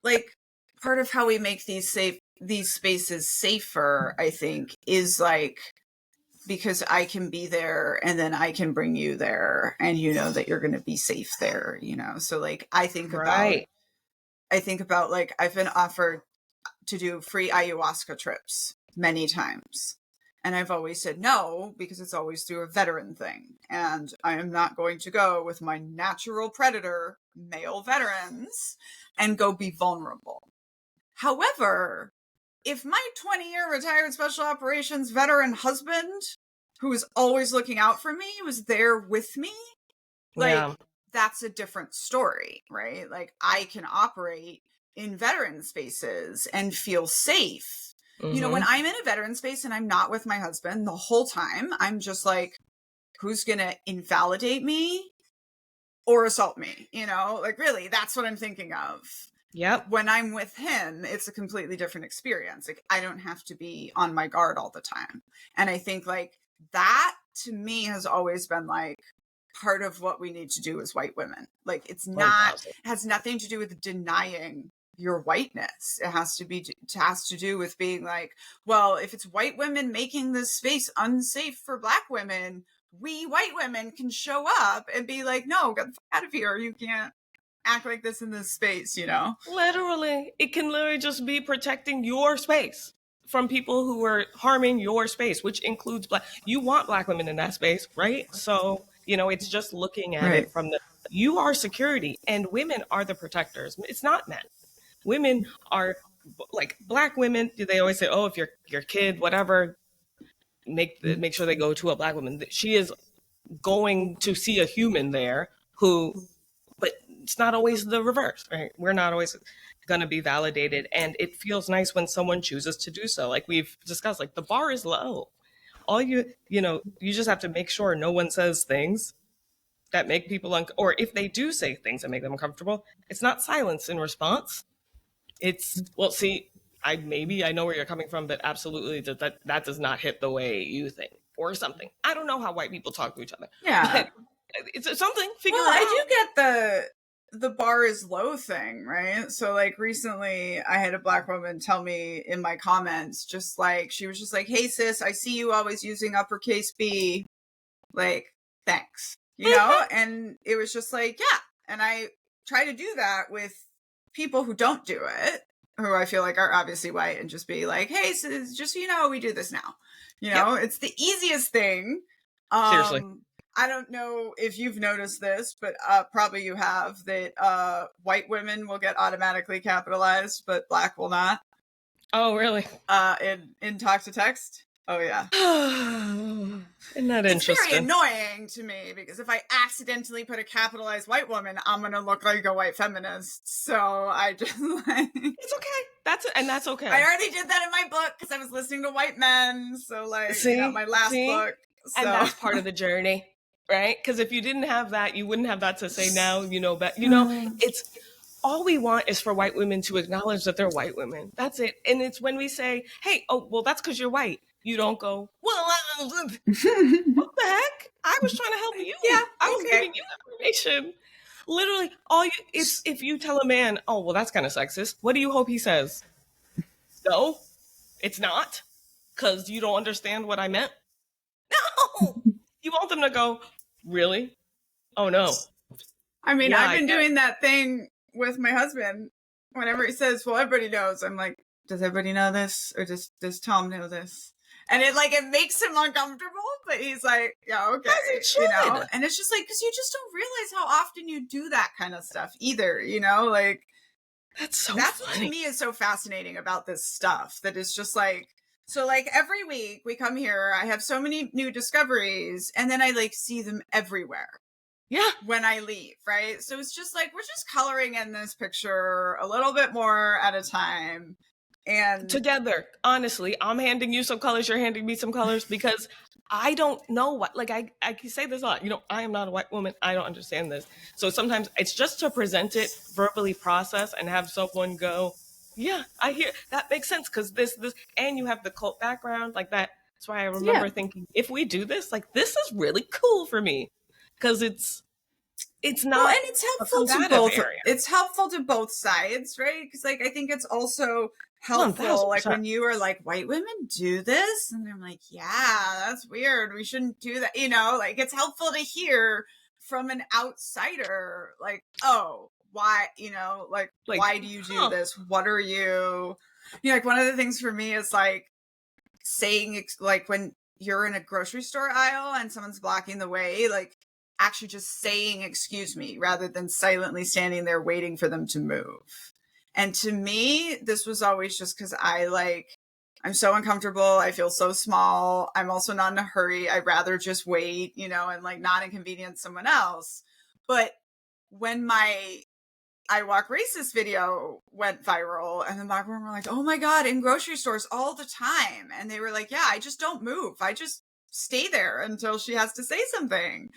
like part of how we make these spaces safer, I think, is like, because I can be there and then I can bring you there and you know that you're going to be safe there, you know? So like, I think about like, I've been offered to do free ayahuasca trips many times. And I've always said no, because it's always through a veteran thing. And I am not going to go with my natural predator, male veterans, and go be vulnerable. However, if my 20-year retired special operations veteran husband, who is always looking out for me, was there with me, like, that's a different story, right? Like, I can operate in veteran spaces and feel safe. You know, when I'm in a veteran space and I'm not with my husband the whole time, I'm just like, who's going to invalidate me or assault me? You know, like, really, that's what I'm thinking of.
Yep.
When I'm with him, it's a completely different experience. Like, I don't have to be on my guard all the time. And I think like that to me has always been like part of what we need to do as white women. Like, it's not, it has nothing to do with denying your whiteness. It has to do with being like, well, if it's white women making this space unsafe for Black women, we white women can show up and be like, no, get the fuck out of here. You can't act like this in this space, you know?
Literally. It can literally just be protecting your space from people who are harming your space, which includes you want Black women in that space, right? So, you know, it's just looking at it from you are security and women are the protectors. It's not men. Women are like Black women. They always say, oh, if your kid, whatever, make sure they go to a Black woman. She is going to see a human there who it's not always the reverse, right? We're not always going to be validated. And it feels nice when someone chooses to do so. Like we've discussed, like the bar is low. All you just have to make sure no one says things that make people, or if they do say things that make them uncomfortable, it's not silence in response. It's, well, see, I know where you're coming from, but absolutely that does not hit the way you think or something. I don't know how white people talk to each other.
Yeah.
But it's something, figure
Well,
it out.
I do get the bar is low thing, right? So like recently I had a Black woman tell me in my comments, just like, she was just like, hey sis, I see you always using uppercase B. Like, thanks. You know? And it was just like, yeah. And I try to do that with people who don't do it, who I feel like are obviously white, and just be like, hey, sis, just so you know, we do this now. You know, it's the easiest thing.
Seriously.
I don't know if you've noticed this, but probably you have, that white women will get automatically capitalized, but Black will not.
Oh, really?
In talk to text. Oh yeah.
Isn't that interesting?
It's very annoying to me, because if I accidentally put a capitalized white woman, I'm gonna look like a white feminist. So I just like,
it's okay. That's okay.
I already did that in my book because I was listening to white men. So like, my last book. So.
And that's part of the journey, right? Because if you didn't have that, you wouldn't have that to say now. It's all we want is for white women to acknowledge that they're white women. That's it. And it's when we say, hey, oh, well, that's because you're white. You don't go, well, what the heck? I was trying to help you.
Yeah,
I was giving you information. Literally, it's if you tell a man, oh, well, that's kind of sexist. What do you hope he says? No, it's not, because you don't understand what I meant. No, you want them to go, really? Oh no.
I mean, yeah, I've been doing that thing with my husband. Whenever he says, well, everybody knows, I'm like, does everybody know this? Or does Tom know this? And it makes him uncomfortable, but he's like, yeah, okay. And it's just like, because you just don't realize how often you do that kind of stuff either, like.
That's
funny.
What
to me is so fascinating about this stuff, that it's just like, so like every week we come here, I have so many new discoveries, and then I see them everywhere.
Yeah.
When I leave, right? So it's just like, we're just coloring in this picture a little bit more at a time. And
together, honestly, I'm handing you some colors, you're handing me some colors, because I don't know what, I can say this a lot, I am not a white woman. I don't understand this. So sometimes it's just to present it, verbally process, and have someone go, yeah, I hear, that makes sense, because this, and you have the cult background, like that. That's why I remember thinking, if we do this, this is really cool for me. Because it's not,
and it's helpful to both. Area. It's helpful to both sides, right? Because I think it's also helpful,
1,000%.
When you are like, white women do this, and I'm like, yeah, that's weird. We shouldn't do that. It's helpful to hear from an outsider, oh, why, why do you do this? What are you? One of the things for me is saying, when you're in a grocery store aisle and someone's blocking the way, actually just saying excuse me, rather than silently standing there waiting for them to move. And to me, this was always just because I'm so uncomfortable. I feel so small. I'm also not in a hurry. I'd rather just wait, and not inconvenience someone else. But when my I Walk Racist video went viral, and the Black women were like, oh my God, in grocery stores all the time. And they were like, yeah, I just don't move. I just stay there until she has to say something.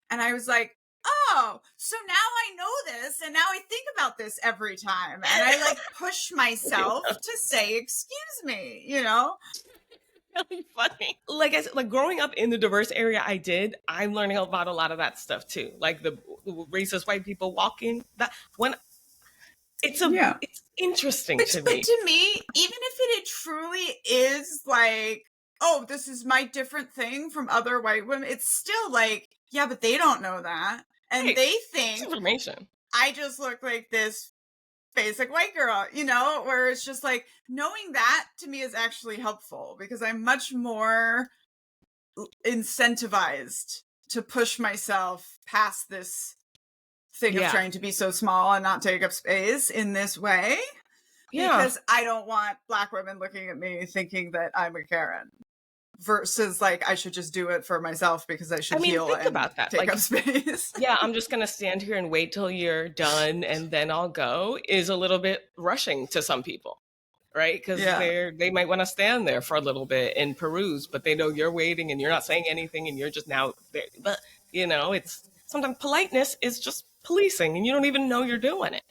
And I was like, oh, so now I know this, and now I think about this every time. And I push myself to say, excuse me,
Really funny. Like I said, growing up in the diverse area I'm learning about a lot of that stuff too. Like the racist white people walking, it's interesting to me.
But to me, even if it truly is oh, this is my different thing from other white women, it's still yeah, but they don't know that. And they think
information.
I just look like this basic white girl, where it's just knowing that to me is actually helpful, because I'm much more incentivized to push myself past this thing of trying to be so small and not take up space in this way. Yeah. Because I don't want Black women looking at me thinking that I'm a Karen. versus like I should just do it for myself because I should heal
think
and
about that.
take
Like,
up space.
yeah, I'm just going to stand here and wait till you're done and then I'll go is a little bit rushing to some people, right? Because they might want to stand there for a little bit and peruse, but they know you're waiting and you're not saying anything and you're just now there. But, it's sometimes politeness is just policing and you don't even know you're doing it.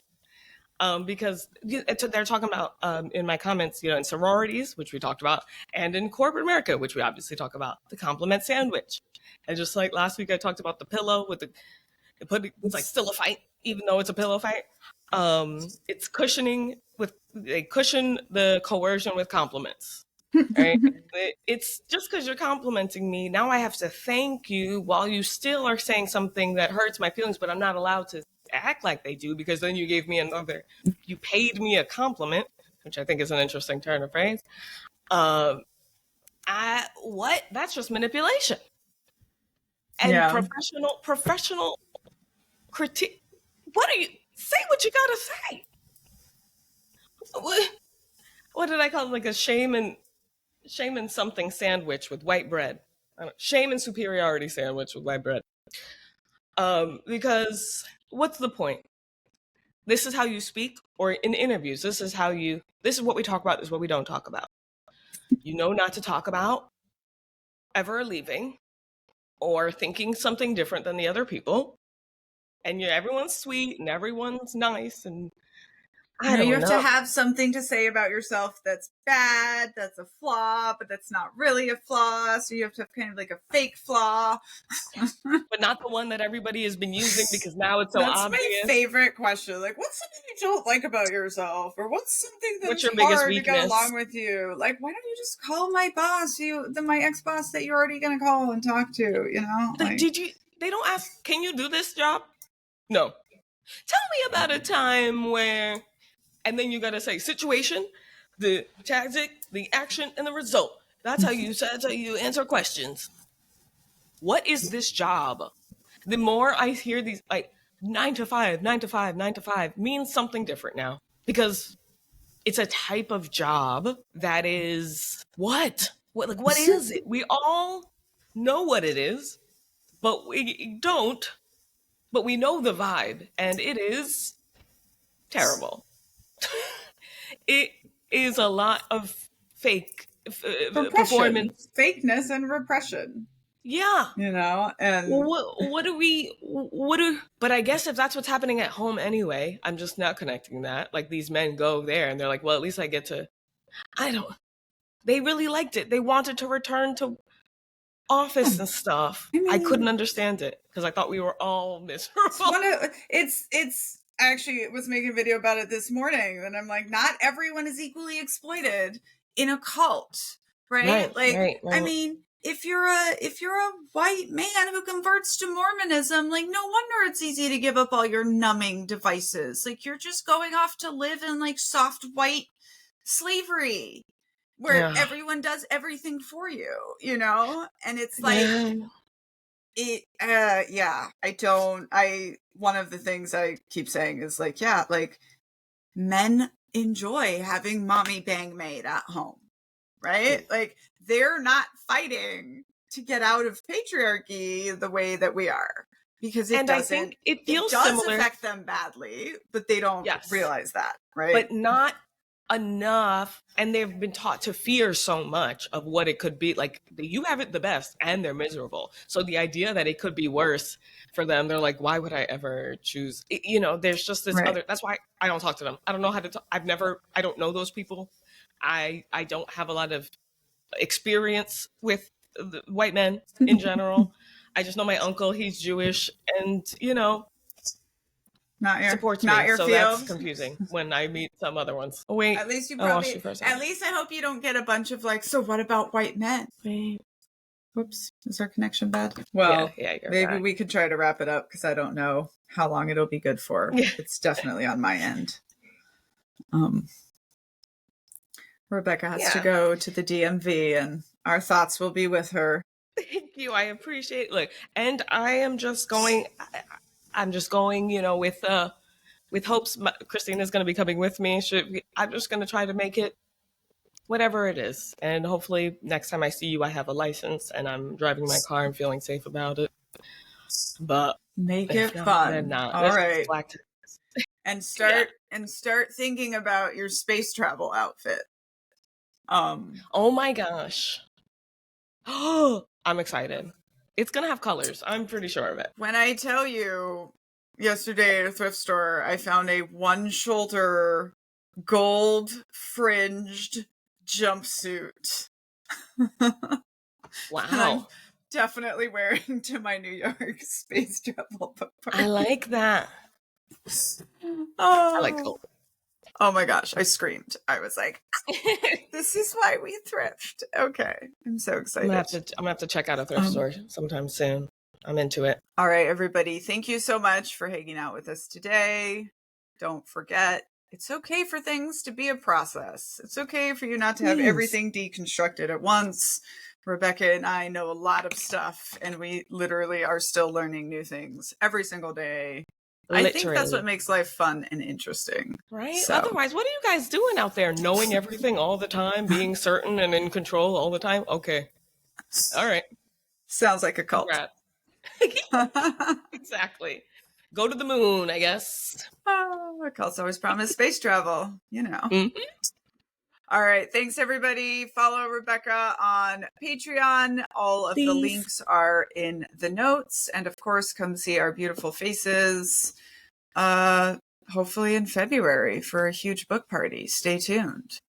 Because they're talking about in my comments, in sororities, which we talked about, and in corporate America, which we obviously talk about, the compliment sandwich. And just like last week, I talked about the pillow with it's like still a fight, even though it's a pillow fight. It's cushioning they cushion the coercion with compliments. Right? It's just because you're complimenting me, now I have to thank you while you still are saying something that hurts my feelings, but I'm not allowed to act like they do because then you gave me you paid me a compliment, which I think is an interesting turn of phrase. That's just manipulation. And professional critique. Say what you gotta say. What did I call it? Like a shame and something sandwich with white bread. Shame and superiority sandwich with white bread. Because what's the point? This is how you speak, or in interviews, this is what we talk about, this is what we don't talk about. You know not to talk about ever leaving or thinking something different than the other people. And everyone's sweet and everyone's nice and
you have to have something to say about yourself that's bad, that's a flaw, but that's not really a flaw. So you have to have kind of like a fake flaw.
But not the one that everybody has been using because now it's so obvious.
That's my favorite question. Like, what's something you don't like about yourself? Or what's something that's
your biggest
hard
weakness?
To get along with you? Like, why don't you just call my boss, my ex-boss that you're already going to call and talk to,
Like, they don't ask, can you do this job? No. Tell me about a time where... And then you got to say situation, the tactic, the action, and the result. That's how you answer questions. What is this job? The more I hear these, like 9 to 5, 9 to 5, 9 to 5 means something different now because it's a type of job that is what is it? We all know what it is, but we don't. But we know the vibe, and it is terrible. It is a lot of fake performance,
fakeness, and repression.
Yeah,
and
but I guess if that's what's happening at home anyway, I'm just not connecting that. Like these men go there and they're like, well, at least I get to. They really liked it. They wanted to return to office and stuff. I couldn't understand it because I thought we were all miserable.
It's actually was making a video about it this morning, and I'm like, not everyone is equally exploited in a cult, right? Right. I mean, if you're a white man who converts to Mormonism, like no wonder it's easy to give up all your numbing devices. Like you're just going off to live in like soft white slavery where everyone does everything for you, and it's like one of the things I keep saying is like, men enjoy having mommy bang maid at home, right? Like they're not fighting to get out of patriarchy the way that we are because it does affect them badly, but they don't realize that, right?
But not enough, and they've been taught to fear so much of what it could be. Like you have it the best and they're miserable, so the idea that it could be worse for them, they're like, why would I ever choose there's just this other. That's why I don't talk to them. I don't know how to talk. I don't know those people. I don't have a lot of experience with the white men in general. I just know my uncle, he's Jewish, and supports me, so field. That's confusing when I meet some other ones. Oh wait,
at least at least I hope you don't get a bunch of like, so what about white men?
Wait.
Whoops, is our connection bad? Well, maybe we could try to wrap it up because I don't know how long it'll be good for. It's definitely on my end. Rebecca has to go to the DMV, and our thoughts will be with her.
Thank you. I appreciate it. And I am just going. I'm just going, with hopes Christina's going to be coming with me. I'm just going to try to make it whatever it is. And hopefully next time I see you, I have a license and I'm driving my car and feeling safe about it. But
Make
if
it
not, then
fun.
not.
All
Let's just
right.
black to
And start thinking about your space travel outfit.
Oh my gosh. Oh, I'm excited. It's gonna have colors. I'm pretty sure of it.
When I tell you, yesterday at a thrift store, I found a one-shoulder gold fringed jumpsuit.
Wow.
And I'm definitely wearing to my New York space travel book party.
I like that.
Oh.
I like gold.
Oh my gosh, I screamed. I was like, this is why we thrift. Okay, I'm so excited.
I'm gonna have to check out a thrift store sometime soon. I'm into it.
All right, everybody. Thank you so much for hanging out with us today. Don't forget, it's okay for things to be a process. It's okay for you not to have everything deconstructed at once. Rebecca and I know a lot of stuff, and we literally are still learning new things every single day. Literally. I think that's what makes life fun and interesting.
Right? So. Otherwise, what are you guys doing out there? Knowing everything all the time, being certain and in control all the time? Okay. All right.
Sounds like a cult.
Exactly. Go to the moon, I guess.
Oh, cults always promise space travel, you know. Mm-hmm. All right. Thanks, everybody. Follow Rebecca on Patreon. All of the links are in the notes. And of course, come see our beautiful faces, hopefully in February for a huge book party. Stay tuned.